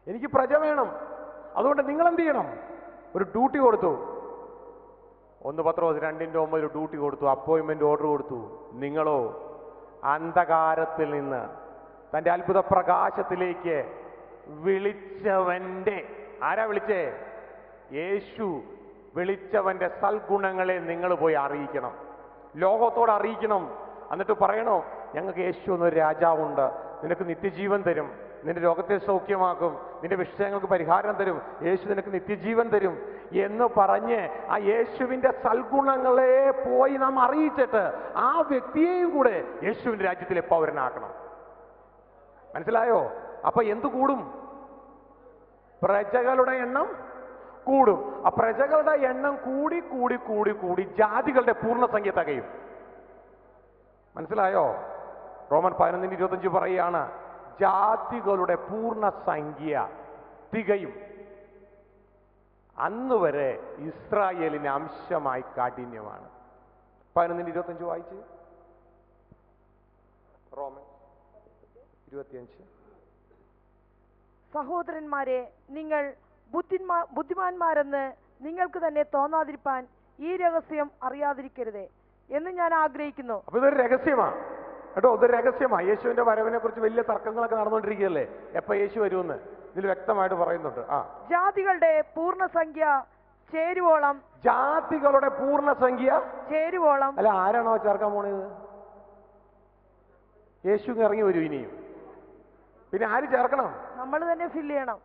എനിക്ക് പ്രജ വേണം. അതുകൊണ്ട് നിങ്ങൾ എന്ത് ചെയ്യണം? ഒരു ഡ്യൂട്ടി കൊടുത്തു. 1 പത്രോസ് 2:9 ഒരു ഡ്യൂട്ടി കൊടുത്തു, അപ്പോയിൻമെന്റ് ഓർഡർ കൊടുത്തു. നിങ്ങളോ അന്ധകാരത്തിൽ നിന്ന് തൻ്റെ അത്ഭുത പ്രകാശത്തിലേക്ക് വിളിച്ചവന്റെ, ആരാ വിളിച്ചേ? യേശു വിളിച്ചവന്റെ സൽഗുണങ്ങളെ നിങ്ങൾ പോയി അറിയിക്കണം, ലോകത്തോട് അറിയിക്കണം. എന്നിട്ട് പറയണോ, ഞങ്ങൾക്ക് യേശു എന്നൊരു രാജാവുണ്ട്, നിനക്ക് നിത്യജീവൻ തരും, നിന്റെ രോഗത്തെ സൗഖ്യമാക്കും, നിന്റെ വിഷയങ്ങൾക്ക് പരിഹാരം തരും, യേശു നിനക്ക് നിത്യജീവൻ തരും എന്ന് പറഞ്ഞ് ആ യേശുവിൻ്റെ സൽഗുണങ്ങളെ പോയി നാം അറിയിച്ചിട്ട് ആ വ്യക്തിയെയും കൂടെ യേശുവിൻ്റെ രാജ്യത്തിലെ പൗരനാക്കണം. മനസ്സിലായോ? അപ്പൊ എന്ത് കൂടും? പ്രജകളുടെ എണ്ണം കൂടും. ആ പ്രജകളുടെ എണ്ണം കൂടി കൂടി കൂടി കൂടി ജാതികളുടെ പൂർണ്ണസംഖ്യ തികയും. മനസ്സിലായോ? റോമൻ 11:25 പറയുകയാണ്, ജാതികളുടെ പൂർണ്ണസംഖ്യ തികയും. അന്ന് വരെ ഇസ്രായേലിന് അംശമായി കാഠിന്യമാണ്. 11:25 വായിച്ച്. റോമൻ 25. സഹോദരന്മാരെ, നിങ്ങൾ ബുദ്ധിമാന്മാരെന്ന് നിങ്ങൾക്ക് തന്നെ തോന്നാതിരിപ്പാൻ ഈ രഹസ്യം അറിയാതിരിക്കരുത് എന്ന് ഞാൻ ആഗ്രഹിക്കുന്നു. അപ്പൊ ഇതൊരു രഹസ്യമാണ് കേട്ടോ, ഇതൊരു രഹസ്യമാണ്. യേശുവിന്റെ വരവിനെ കുറിച്ച് വലിയ തർക്കങ്ങളൊക്കെ നടന്നുകൊണ്ടിരിക്കുകയല്ലേ, എപ്പോ യേശു വരുമെന്ന് ഇതിൽ വ്യക്തമായിട്ട് പറയുന്നുണ്ട്. ജാതികളുടെ പൂർണ്ണസംഖ്യ ചേരുവോളം, ജാതികളുടെ പൂർണ്ണസംഖ്യ ചേരുവോളം. അല്ല, ആരാണോ ചേർക്കാൻ പോണത്? യേശു ഇറങ്ങി വരും ഇനിയും. പിന്നെ ആര് ചേർക്കണം? നമ്മൾ തന്നെ ഫില്ല് ചെയ്യണം.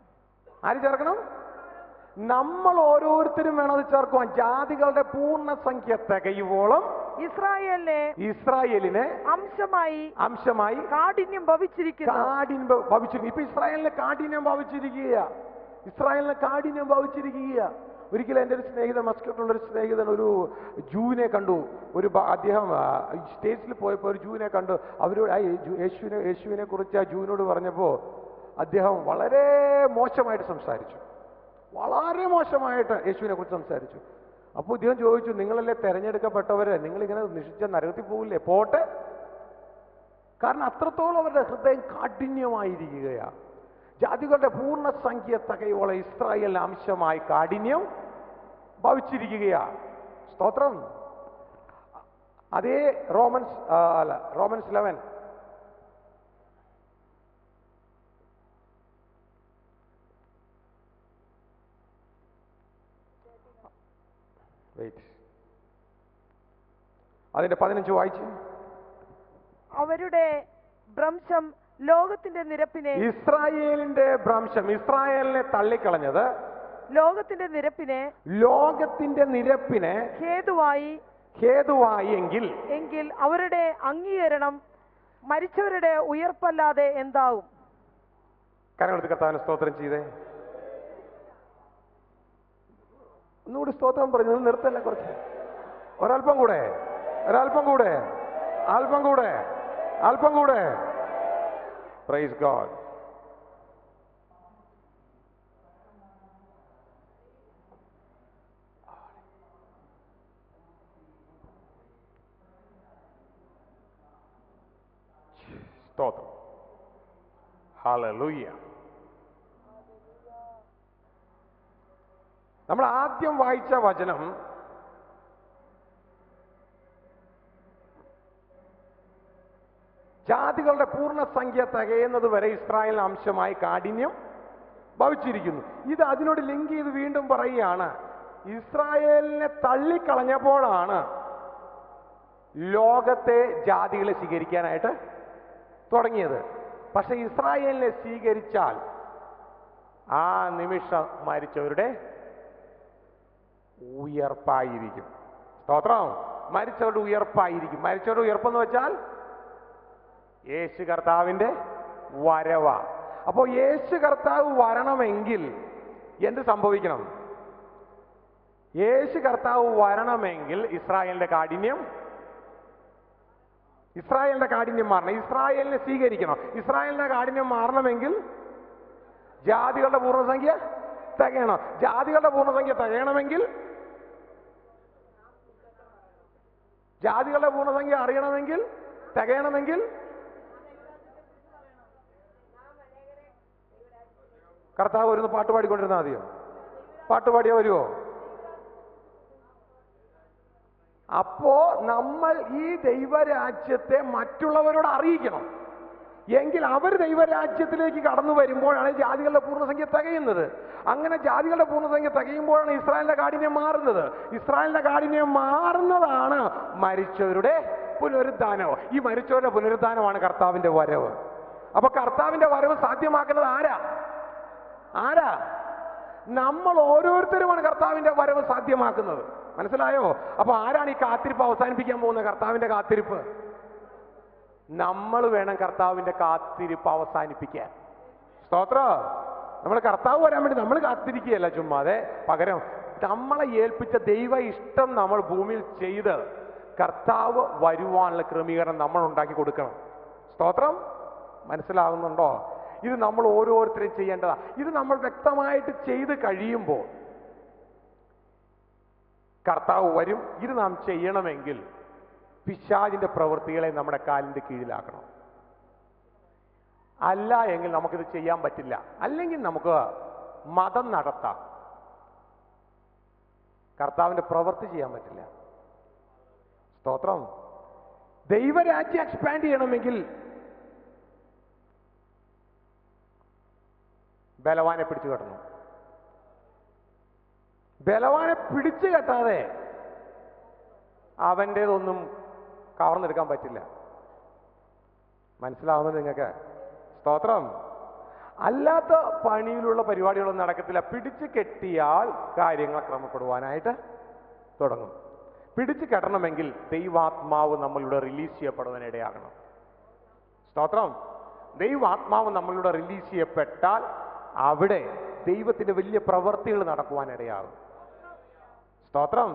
ആര് ചേർക്കണം? നമ്മൾ ഓരോരുത്തരും വേണം അത് ചേർക്കുവാൻ. ജാതികളുടെ പൂർണ്ണസംഖ്യ തികയുവോളം ഇസ്രായേലിനെ അംശമായി കാഠിന്യം ഭവിച്ചിരിക്കുന്നു. ഇപ്പൊ ഇസ്രായേലിനെ കാഠിന്യം ഭവിച്ചിരിക്കുക. ഒരിക്കലും എൻ്റെ ഒരു സ്നേഹിതൻ, മസ്കറ്റിലുള്ള ഒരു സ്നേഹിതൻ ഒരു ജൂവിനെ കണ്ടു. അദ്ദേഹം സ്റ്റേറ്റ്സിൽ പോയപ്പോൾ ഒരു ജൂവിനെ കണ്ടു. അവരോട് യേശുവിനെ കുറിച്ച് ആ ജൂവിനോട് പറഞ്ഞപ്പോൾ അദ്ദേഹം വളരെ മോശമായിട്ട് സംസാരിച്ചു. വളരെ മോശമായിട്ട് യേശുവിനെ കുറിച്ച് സംസാരിച്ചു. അപ്പോൾ ഇദ്ദേഹം ചോദിച്ചു, നിങ്ങളല്ലേ തെരഞ്ഞെടുക്കപ്പെട്ടവരെ, നിങ്ങളിങ്ങനെ നിശ്ചിച്ച നരകത്തിൽ പോകില്ലേ? പോട്ടെ. കാരണം അത്രത്തോളം അവരുടെ ഹൃദയം കാഠിന്യമായിരിക്കുകയാണ്. ജാതികളുടെ പൂർണ്ണസംഖ്യ തികയോളം ഇസ്രായേലിന് അംശമായി കാഠിന്യം ഭവിച്ചിരിക്കുകയാണ്. സ്തോത്രം. അതേ റോമൻസ് 11 അതിന്റെ 15 വായിച്ചു. അവരുടെ ഭ്രംശം ലോകത്തിന്റെ നിരപ്പിനെ, ഇസ്രായേലിന്റെ ഭ്രംശം, ഇസ്രായേലിനെ തള്ളിക്കളഞ്ഞത് ലോകത്തിന്റെ നിരപ്പിനെ ഹേതുവായി എങ്കിൽ അവരുടെ അംഗീകരണം മരിച്ചവരുടെ ഉയർപ്പല്ലാതെ എന്താവും? കരങ്ങളെടുത്ത് കർത്താവിനെ സ്തോത്രം ചെയ്തേ. ഒന്നുകൂടി സ്തോത്രം പറഞ്ഞു, നിർത്തല്ല, കുറച്ച് ഒരൽപ്പം കൂടെ. Praise God. സ്തോത്രം. ഹല്ലേലൂയ. നമ്മൾ ആദ്യം വായിച്ച വചനം ജാതികളുടെ പൂർണ്ണസംഖ്യ തികയുന്നത് വരെ ഇസ്രായേലിന് അംശമായി കാഠിന്യം ഭവിച്ചിരിക്കുന്നു. ഇത് അതിനോട് ലിങ്ക് ചെയ്ത് വീണ്ടും പറയുകയാണ്, ഇസ്രായേലിനെ തള്ളിക്കളഞ്ഞപ്പോഴാണ് ലോകത്തെ ജാതികളെ സ്വീകരിക്കാനായിട്ട് തുടങ്ങിയത്. പക്ഷെ ഇസ്രായേലിനെ സ്വീകരിച്ചാൽ ആ നിമിഷം മരിച്ചവരുടെ ഉയർപ്പായിരിക്കും. സ്തോത്രം. മരിച്ചവരുടെ ഉയർപ്പായിരിക്കും. മരിച്ചവരുടെ ഉയർപ്പെന്ന് വെച്ചാൽ യേശു കർത്താവിന്റെ വരവ. അപ്പോൾ യേശു കർത്താവ് വരണമെങ്കിൽ എന്ത് സംഭവിക്കണം? യേശു കർത്താവ് വരണമെങ്കിൽ ഇസ്രായേലിന്റെ കാഠിന്യം മാറണം. ഇസ്രായേലിനെ സ്വീകരിക്കണം. ഇസ്രായേലിന്റെ കാഠിന്യം മാറണമെങ്കിൽ ജാതികളുടെ പൂർണ്ണസംഖ്യ തികയണം. ജാതികളുടെ പൂർണ്ണസംഖ്യ തികയണമെങ്കിൽ, ജാതികളുടെ പൂർണ്ണസംഖ്യ അറിയണമെങ്കിൽ, തികയണമെങ്കിൽ കർത്താവ് വരുന്ന പാട്ട് പാടിക്കൊണ്ടിരുന്നാൽ മതിയോ? പാട്ട് പാടിയാ വരുമോ? അപ്പോ നമ്മൾ ഈ ദൈവരാജ്യത്തെ മറ്റുള്ളവരോട് അറിയിക്കണം. എങ്കിൽ അവർ ദൈവരാജ്യത്തിലേക്ക് കടന്നു വരുമ്പോഴാണ് ജാതികളുടെ പൂർണ്ണസംഖ്യ തികയുന്നത്. അങ്ങനെ ജാതികളുടെ പൂർണ്ണസംഖ്യ തികയുമ്പോഴാണ് ഇസ്രായേലിന്റെ കാഠിന്യം മാറുന്നത്. ഇസ്രായേലിന്റെ കാഠിന്യം മാറുന്നതാണ് മരിച്ചവരുടെ പുനരുദ്ധാനം. ഈ മരിച്ചവരുടെ പുനരുദ്ധാനമാണ് കർത്താവിന്റെ വരവ്. അപ്പൊ കർത്താവിന്റെ വരവ് സാധ്യമാക്കുന്നത് ആരാ? നമ്മൾ ഓരോരുത്തരുമാണ് കർത്താവിന്റെ വരവ് സാധ്യമാക്കുന്നത്. മനസ്സിലായോ? അപ്പൊ ആരാണ് ഈ കാത്തിരിപ്പ് അവസാനിപ്പിക്കാൻ പോകുന്നത്? കർത്താവിന്റെ കാത്തിരിപ്പ്. നമ്മൾ വേണം കർത്താവിന്റെ കാത്തിരിപ്പ് അവസാനിപ്പിക്കാൻ. സ്തോത്രം. നമ്മൾ കർത്താവ് വരാൻ വേണ്ടി നമ്മൾ കാത്തിരിക്കുകയല്ല ചുമ്മാതെ, പകരം നമ്മളെ ഏൽപ്പിച്ച ദൈവ ഇഷ്ടം നമ്മൾ ഭൂമിയിൽ ചെയ്ത് കർത്താവ് വരുവാനുള്ള ക്രമീകരണം നമ്മൾ ഉണ്ടാക്കി കൊടുക്കണം. സ്തോത്രം. മനസ്സിലാകുന്നുണ്ടോ? ഇത് നമ്മൾ ഓരോരുത്തരും ചെയ്യേണ്ടതാ. ഇത് നമ്മൾ വ്യക്തമായിട്ട് ചെയ്ത് കഴിയുമ്പോൾ കർത്താവ് വരും. ഇത് നാം ചെയ്യണമെങ്കിൽ പിശാചിന്റെ പ്രവൃത്തികളെ നമ്മുടെ കാലിന്റെ കീഴിലാക്കണം. അല്ല എങ്കിൽ നമുക്കിത് ചെയ്യാൻ പറ്റില്ല. അല്ലെങ്കിൽ നമുക്ക് മതം നടത്താം, കർത്താവിന്റെ പ്രവൃത്തി ചെയ്യാൻ പറ്റില്ല. സ്തോത്രം. ദൈവരാജ്യം എക്സ്പാൻഡ് ചെയ്യണമെങ്കിൽ ബലവാനെ പിടിച്ചു കെട്ടണം. ബലവാനെ പിടിച്ചു കെട്ടാതെ അവൻ്റേതൊന്നും കവർന്നെടുക്കാൻ പറ്റില്ല. മനസ്സിലാവുന്നത് നിങ്ങൾക്ക്? സ്തോത്രം. അല്ലാത്ത പണിയിലുള്ള പരിപാടികളൊന്നും നടക്കത്തില്ല. പിടിച്ചു കെട്ടിയാൽ കാര്യങ്ങൾ ക്രമപ്പെടുവാനായിട്ട് തുടങ്ങും. പിടിച്ചു കെട്ടണമെങ്കിൽ ദൈവാത്മാവ് നമ്മളിവിടെ റിലീസ് ചെയ്യപ്പെടുവാനിടയാകണം. സ്തോത്രം. ദൈവാത്മാവ് നമ്മളിവിടെ റിലീസ് ചെയ്യപ്പെട്ടാൽ അവിടെ ദൈവത്തിന്റെ വലിയ പ്രവൃത്തികൾ നടക്കുവാനിടയാകും. സ്തോത്രം.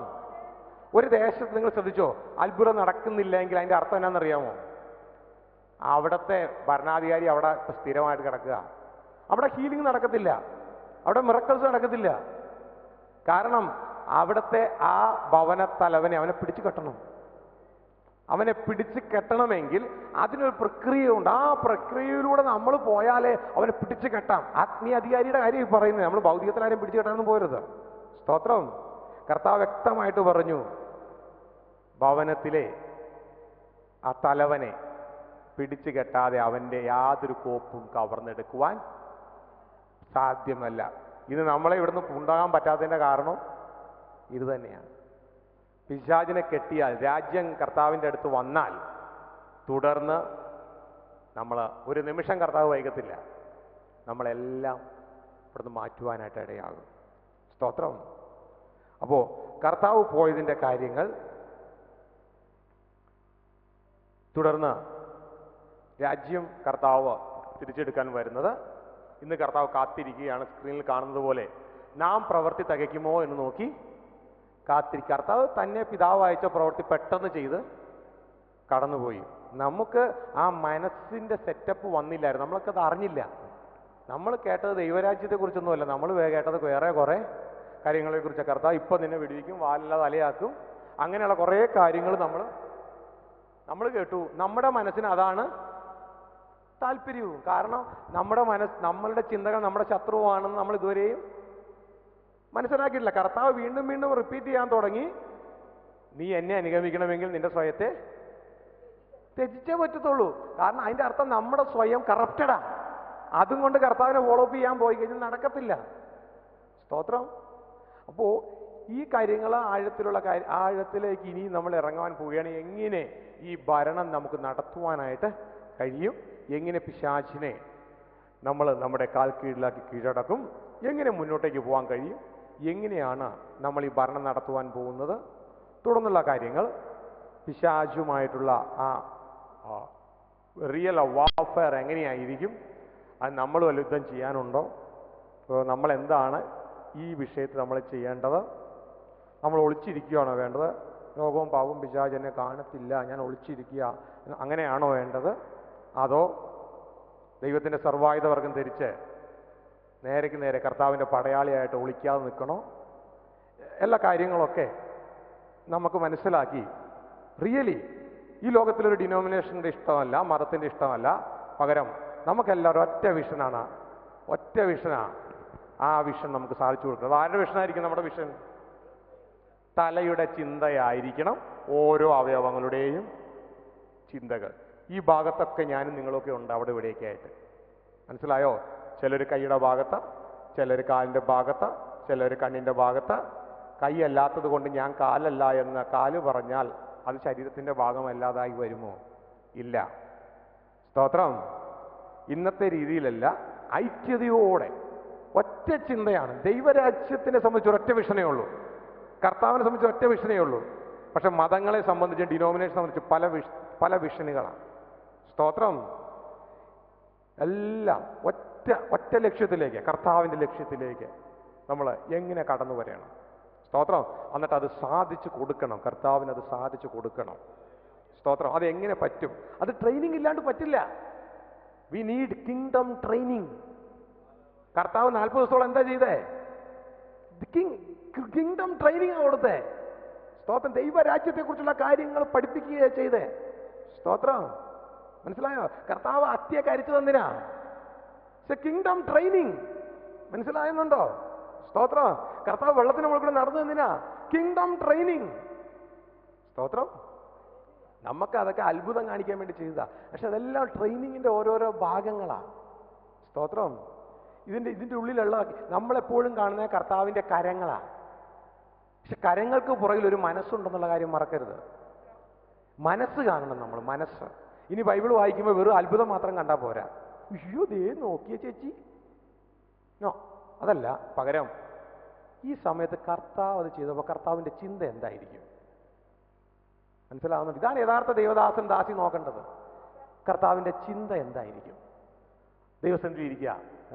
ഒരു ദേശത്ത് നിങ്ങൾ ശ്രദ്ധിച്ചോ, അത്ഭുതം നടക്കുന്നില്ലെങ്കിൽ അതിന്റെ അർത്ഥം എന്നാണെന്നറിയാമോ? അവിടുത്തെ ഭരണാധികാരി അവിടെ സ്ഥിരമായിട്ട് കിടക്കുക. അവിടെ ഹീലിംഗ് നടക്കത്തില്ല, അവിടെ മിറക്കിൾസ് നടക്കത്തില്ല. കാരണം അവിടുത്തെ ആ ഭവനത്തലവനെ അവനെ പിടിച്ചു കെട്ടണം. അവനെ പിടിച്ച് കെട്ടണമെങ്കിൽ അതിനൊരു പ്രക്രിയയുണ്ട്. ആ പ്രക്രിയയിലൂടെ നമ്മൾ പോയാലേ അവനെ പിടിച്ചു കെട്ടാം. ആത്മീയ അധികാരിയുടെ കാര്യം പറയുന്നത്, നമ്മൾ ഭൗതികത്തിൽ ആരെയും പിടിച്ചു കെട്ടാനൊന്നും പോരുത്. സ്തോത്രം. കർത്താവ് വ്യക്തമായിട്ട് പറഞ്ഞു, ഭവനത്തിലെ ആ തലവനെ പിടിച്ചു കെട്ടാതെ അവന്റെ യാതൊരു കോപ്പും കവർന്നെടുക്കുവാൻ സാധ്യമല്ല. ഇത് നമ്മളെ ഇവിടുന്ന് ഉണ്ടാകാൻ പറ്റാത്തതിന്റെ കാരണം ഇത് തന്നെയാണ്. പിശാചിനെ കെട്ടിയാൽ, രാജ്യം കർത്താവിൻ്റെ അടുത്ത് വന്നാൽ, തുടർന്ന് നമ്മൾ ഒരു നിമിഷം കർത്താവ് വൈകത്തില്ല, നമ്മളെല്ലാം ഇവിടുന്ന് മാറ്റുവാനായിട്ട് ഇടയാകും. സ്തോത്രം. അപ്പോൾ കർത്താവ് പോയതിൻ്റെ കാര്യങ്ങൾ, തുടർന്ന് രാജ്യം കർത്താവ് തിരിച്ചെടുക്കാൻ വരുന്നത്, ഇന്ന് കർത്താവ് കാത്തിരിക്കുകയാണ്. സ്ക്രീനിൽ കാണുന്നത് പോലെ നാം പ്രവൃത്തി തികയ്ക്കുമോ എന്ന് നോക്കി കാത്തിരിക്കുക. കർത്താവ് തന്നെ പിതാവ് അയച്ച പ്രവൃത്തി പെട്ടെന്ന് ചെയ്ത് കടന്നുപോയി. നമുക്ക് ആ മനസ്സിൻ്റെ സെറ്റപ്പ് വന്നില്ലായിരുന്നു, നമ്മളൊക്കെ അറിഞ്ഞില്ല. നമ്മൾ കേട്ടത് ദൈവരാജ്യത്തെക്കുറിച്ചൊന്നുമല്ല, നമ്മൾ കേട്ടത് വേറെ കുറേ കാര്യങ്ങളെക്കുറിച്ച്. കർത്താവ് ഇപ്പം നിന്നെ വിടുവിക്കും, വാലില്ലാതെ തലയാക്കും, അങ്ങനെയുള്ള കുറേ കാര്യങ്ങൾ നമ്മൾ കേട്ടു. നമ്മുടെ മനസ്സിന് അതാണ് താല്പര്യവും. കാരണം നമ്മളുടെ ചിന്തകൾ നമ്മുടെ ശത്രുവാണെന്ന് നമ്മൾ ഇതുവരെയും മനസ്സിലാക്കിയിട്ടില്ല. കർത്താവ് വീണ്ടും വീണ്ടും റിപ്പീറ്റ് ചെയ്യാൻ തുടങ്ങി, നീ എന്നെ അനുഗമിക്കണമെങ്കിൽ നിന്റെ സ്വയത്തെ ത്യജിച്ചേ പറ്റത്തുള്ളൂ. കാരണം അതിൻ്റെ അർത്ഥം നമ്മുടെ സ്വയം കറപ്റ്റഡാ. അതും കൊണ്ട് കർത്താവിനെ ഫോളോ അപ്പ് ചെയ്യാൻ പോയി കഴിഞ്ഞാൽ നടക്കത്തില്ല. സ്തോത്രം. അപ്പോൾ ഈ കാര്യങ്ങൾ ആഴത്തിലേക്ക് ഇനി നമ്മൾ ഇറങ്ങാൻ പോവുകയാണ്. എങ്ങനെ ഈ ഭരണം നമുക്ക് നടത്തുവാനായിട്ട് കഴിയും, എങ്ങനെ പിശാചിനെ നമ്മൾ നമ്മുടെ കാൽ കീഴിലാക്കി കീഴടക്കും, എങ്ങനെ മുന്നോട്ടേക്ക് പോകാൻ കഴിയും, എങ്ങനെയാണ് നമ്മൾ ഈ ഭരണം നടത്തുവാൻ പോകുന്നത്, തുടർന്നുള്ള കാര്യങ്ങൾ, പിശാചുമായിട്ടുള്ള ആ റിയൽ വാർഫെയർ എങ്ങനെയായിരിക്കും, അത് നമ്മൾ വല്ല യുദ്ധം ചെയ്യാനുണ്ടോ, നമ്മൾ എന്താണ് ഈ വിഷയത്തിൽ നമ്മൾ ചെയ്യേണ്ടത്, നമ്മൾ ഒളിച്ചിരിക്കുകയാണോ വേണ്ടത്, ലോകവും പാവവും പിശാച് എന്നെ കാണത്തില്ല ഞാൻ ഒളിച്ചിരിക്കുക അങ്ങനെയാണോ വേണ്ടത്, അതോ ദൈവത്തിൻ്റെ സർവായുധവർഗം ധരിച്ച് നേരേക്ക് നേരെ കർത്താവിൻ്റെ പടയാളിയായിട്ട് ഒളിക്കാതെ നിൽക്കണോ? എല്ലാ കാര്യങ്ങളൊക്കെ നമുക്ക് മനസ്സിലാക്കി റിയലി ഈ ലോകത്തിലൊരു ഡിനോമിനേഷൻ്റെ ഇഷ്ടമല്ല, മതത്തിൻ്റെ ഇഷ്ടമല്ല, പകരം നമുക്കെല്ലാവരും ഒറ്റ വിഷനാണ്. ആ വിഷൻ നമുക്ക് സാധിച്ചു കൊടുക്കണം. അത് ആരുടെ വിഷനായിരിക്കും? നമ്മുടെ വിഷൻ തലയുടെ ചിന്തയായിരിക്കണം ഓരോ അവയവങ്ങളുടെയും ചിന്തകൾ. ഈ ഭാഗത്തൊക്കെ ഞാനും നിങ്ങളൊക്കെ ഉണ്ട്, അവിടെ ഇവിടെയൊക്കെ ആയിട്ട്. മനസ്സിലായോ? ചിലർ കൈയുടെ ഭാഗത്ത്, ചിലർ കാലിൻ്റെ ഭാഗത്ത്, ചിലർ കണ്ണിൻ്റെ ഭാഗത്ത്. കൈയല്ലാത്തത് കൊണ്ട് ഞാൻ കാലല്ല എന്ന് കാല് പറഞ്ഞാൽ അത് ശരീരത്തിൻ്റെ ഭാഗമല്ലാതായി വരുമോ? ഇല്ല. സ്തോത്രം. ഇന്നത്തെ രീതിയിലല്ല, ഐക്യതയോടെ ഒറ്റ ചിന്തയാണ്. ദൈവരാജ്യത്തിനെ സംബന്ധിച്ച് ഒരൊറ്റ വിഷനേ ഉള്ളൂ, കർത്താവിനെ സംബന്ധിച്ച് ഒറ്റ വിഷനേ ഉള്ളൂ. പക്ഷെ മതങ്ങളെ സംബന്ധിച്ച്, ഡിനോമിനേഷൻ സംബന്ധിച്ച് പല വിഷനുകളാണ്. സ്തോത്രം. എല്ലാം ഒറ്റ ലക്ഷ്യത്തിലേക്ക്, കർത്താവിൻ്റെ ലക്ഷ്യത്തിലേക്ക് നമ്മൾ എങ്ങനെ കടന്നു വരണം? സ്തോത്രം. എന്നിട്ട് അത് സാധിച്ചു കൊടുക്കണം, കർത്താവിന് അത് സാധിച്ചു കൊടുക്കണം. സ്തോത്രം. അത് എങ്ങനെ പറ്റും? അത് ട്രെയിനിങ് ഇല്ലാണ്ട് പറ്റില്ല. We need kingdom training. കർത്താവ് 40 ദിവസത്തോളം എന്താ ചെയ്തേ? കിങ്ഡം ട്രെയിനിങ് കൊടുത്തേ. സ്തോത്രം. ദൈവരാജ്യത്തെക്കുറിച്ചുള്ള കാര്യങ്ങൾ പഠിപ്പിക്കുകയാണ് ചെയ്തേ. സ്തോത്രം. മനസ്സിലായോ? കർത്താവ് അത്തിയെ കരിച്ചു തന്നിനാ. Kingdom training. മനസ്സിലായെന്നുണ്ടോ? സ്തോത്രം. കർത്താവ് വെള്ളത്തിന് മുകളിൽ നടന്നു തന്നിനാ. Kingdom training. സ്തോത്രം. നമുക്ക് അതൊക്കെ അത്ഭുതം കാണിക്കാൻ വേണ്ടി ചെയ്തതാ. പക്ഷെ അതെല്ലാം ട്രെയിനിങ്ങിന്റെ ഓരോരോ ഭാഗങ്ങളാണ്. സ്തോത്രം. ഇതിന്റെ ഉള്ളിലുള്ള നമ്മളെപ്പോഴും കാണുന്ന കർത്താവിന്റെ കരങ്ങളാണ്. പക്ഷെ കരങ്ങൾക്ക് പുറകിൽ ഒരു മനസ്സുണ്ടെന്നുള്ള കാര്യം മറക്കരുത്. മനസ്സ് കാണണം നമ്മൾ, മനസ്സ്. ഇനി ബൈബിൾ വായിക്കുമ്പോൾ വെറും അത്ഭുതം മാത്രം കണ്ടാൽ പോരാ. അയ്യോ ദേ നോക്കിയ ചേച്ചി, നോ, അതല്ല. പകരം ഈ സമയത്ത് കർത്താവ് അത് ചെയ്തപ്പോൾ കർത്താവിന്റെ ചിന്ത എന്തായിരിക്കും? മനസ്സിലാവുന്നുണ്ട്? ഇതാണ് യഥാർത്ഥ ദൈവദാസൻ ദാസി നോക്കേണ്ടത്. കർത്താവിന്റെ ചിന്ത എന്തായിരിക്കും? ദൈവസന്നിധിയിൽ ഇരിക്കുക,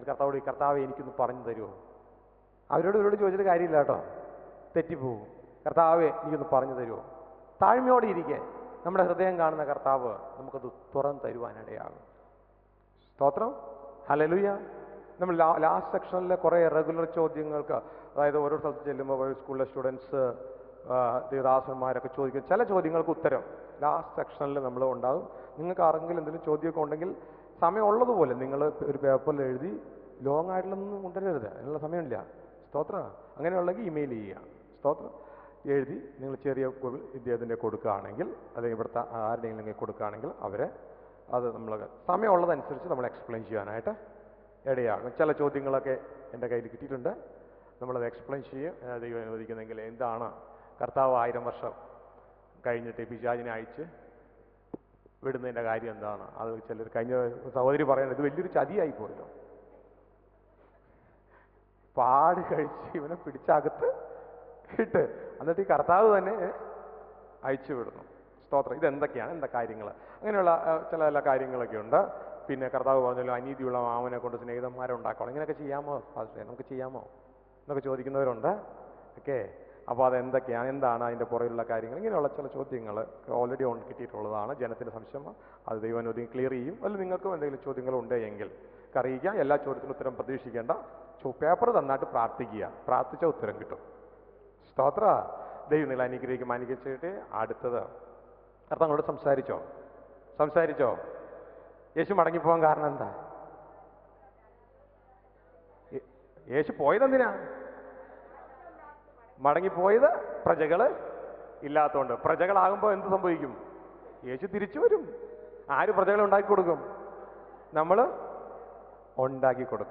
കർത്താവോട് കർത്താവ് എനിക്കൊന്ന് പറഞ്ഞു തരുമോ? ഇവരോട് ചോദിച്ചിട്ട് കാര്യമില്ല കേട്ടോ, തെറ്റിപ്പോവും. കർത്താവെ എനിക്കൊന്ന് പറഞ്ഞു തരുമോ? താഴ്മയോടെ ഇരിക്കെ നമ്മുടെ ഹൃദയം കാണുന്ന കർത്താവ് നമുക്കത് തുറന്നു തരുവാനിടയാകും. സ്തോത്രം. ഹല്ലേലൂയ. നമ്മൾ ലാസ്റ്റ് സെക്ഷനിലെ കുറേ റെഗുലർ ചോദ്യങ്ങൾക്ക്, അതായത് ഓരോ സ്ഥലത്ത് ചെല്ലുമ്പോൾ സ്കൂളിലെ സ്റ്റുഡൻസ്, ദേവദാസന്മാരൊക്കെ ചോദിക്കും ചില ചോദ്യങ്ങൾക്ക് ഉത്തരം ലാസ്റ്റ് സെക്ഷനിൽ നമ്മൾ ഉണ്ടാകും. നിങ്ങൾക്ക് ആരെങ്കിലും എന്തെങ്കിലും ചോദ്യമൊക്കെ ഉണ്ടെങ്കിൽ സമയമുള്ളതുപോലെ നിങ്ങൾ ഒരു പേപ്പറിൽ എഴുതി, ലോങ് ആയിട്ടുള്ളൊന്നും കൊണ്ടുവരരുത്, അതിനുള്ള സമയമില്ല. സ്തോത്രം. അങ്ങനെയുള്ളെങ്കിൽ ഇമെയിൽ ചെയ്യുക. സ്തോത്രം. എഴുതി നിങ്ങൾ ചെറിയ ഇദ്ദേഹത്തിൻ്റെ കൊടുക്കുകയാണെങ്കിൽ, അല്ലെങ്കിൽ ഇവിടുത്തെ ആരുടെയെങ്കിലും കൊടുക്കുകയാണെങ്കിൽ അവരെ അത് നമ്മൾ സമയമുള്ളതനുസരിച്ച് നമ്മൾ എക്സ്പ്ലെയിൻ ചെയ്യാനായിട്ട് ഇടയാകും. ചില ചോദ്യങ്ങളൊക്കെ എൻ്റെ കയ്യിൽ കിട്ടിയിട്ടുണ്ട്, നമ്മളത് എക്സ്പ്ലെയിൻ ചെയ്യും. ദൈവം അനുവദിക്കുന്നെങ്കിൽ എന്താണ് കർത്താവ് 1000 വർഷം കഴിഞ്ഞിട്ട് പിശാചിനെ അയച്ച് വിടുന്നതിൻ്റെ കാര്യം എന്താണ്? അത് ചിലർ കഴിഞ്ഞ സഹോദരി പറയുന്നത് ഇത് വലിയൊരു ചതിയായി പോയല്ലോ, പാട് കഴിച്ച് ഇവനെ പിടിച്ചകത്ത് ഇട്ട് എന്നിട്ട് ഈ കർത്താവ് തന്നെ അയച്ചു വിടുന്നു. സ്തോത്രം. ഇതെന്തൊക്കെയാണ്, എന്താ കാര്യങ്ങൾ? അങ്ങനെയുള്ള ചില കാര്യങ്ങളൊക്കെ ഉണ്ട്. പിന്നെ കർത്താവ് പറഞ്ഞല്ലോ അനീതിയുള്ള മാമനെ കൊണ്ട് സ്നേഹിതന്മാരെ ഉണ്ടാക്കണം. ഇങ്ങനെയൊക്കെ ചെയ്യാമോ ഫാസ്റ്റേ, നമുക്ക് ചെയ്യാമോ എന്നൊക്കെ ചോദിക്കുന്നവരുണ്ട്. ഓക്കെ. അപ്പോൾ അതെന്തൊക്കെയാണ്, എന്താണ് അതിൻ്റെ പുറകിലുള്ള കാര്യങ്ങൾ? ഇങ്ങനെയുള്ള ചില ചോദ്യങ്ങൾ ഓൾറെഡി കിട്ടിയിട്ടുള്ളതാണ്. ജനത്തിൻ്റെ സംശയം അത് ദൈവാനുമതി ക്ലിയർ ചെയ്യും. അല്ലെങ്കിൽ നിങ്ങൾക്കും എന്തെങ്കിലും ചോദ്യങ്ങളുണ്ട് എങ്കിൽ അറിയിക്കാം. എല്ലാ ചോദ്യത്തിനും ഉത്തരം പ്രതീക്ഷിക്കേണ്ട. പേപ്പർ തന്നായിട്ട് പ്രാർത്ഥിക്കുക, പ്രാർത്ഥിച്ച ഉത്തരം കിട്ടും. സ്തോത്ര. ദൈവം നിങ്ങൾ അനുഗ്രഹിക്കും. അനുഗ്രഹിച്ചിട്ട് അടുത്തത് കർത്താവോട് സംസാരിച്ചോ? യേശു മടങ്ങിപ്പോകാൻ കാരണം എന്താ? യേശു പോയതെന്തിനാ? മടങ്ങിപ്പോയത് പ്രജകള് ഇല്ലാത്തതുകൊണ്ട്. പ്രജകളാകുമ്പോൾ എന്ത് സംഭവിക്കും? യേശു തിരിച്ചു വരും. ആര് പ്രജകളെ ഉണ്ടാക്കി കൊടുക്കും? നമ്മൾ ഉണ്ടാക്കി കൊടുക്കും.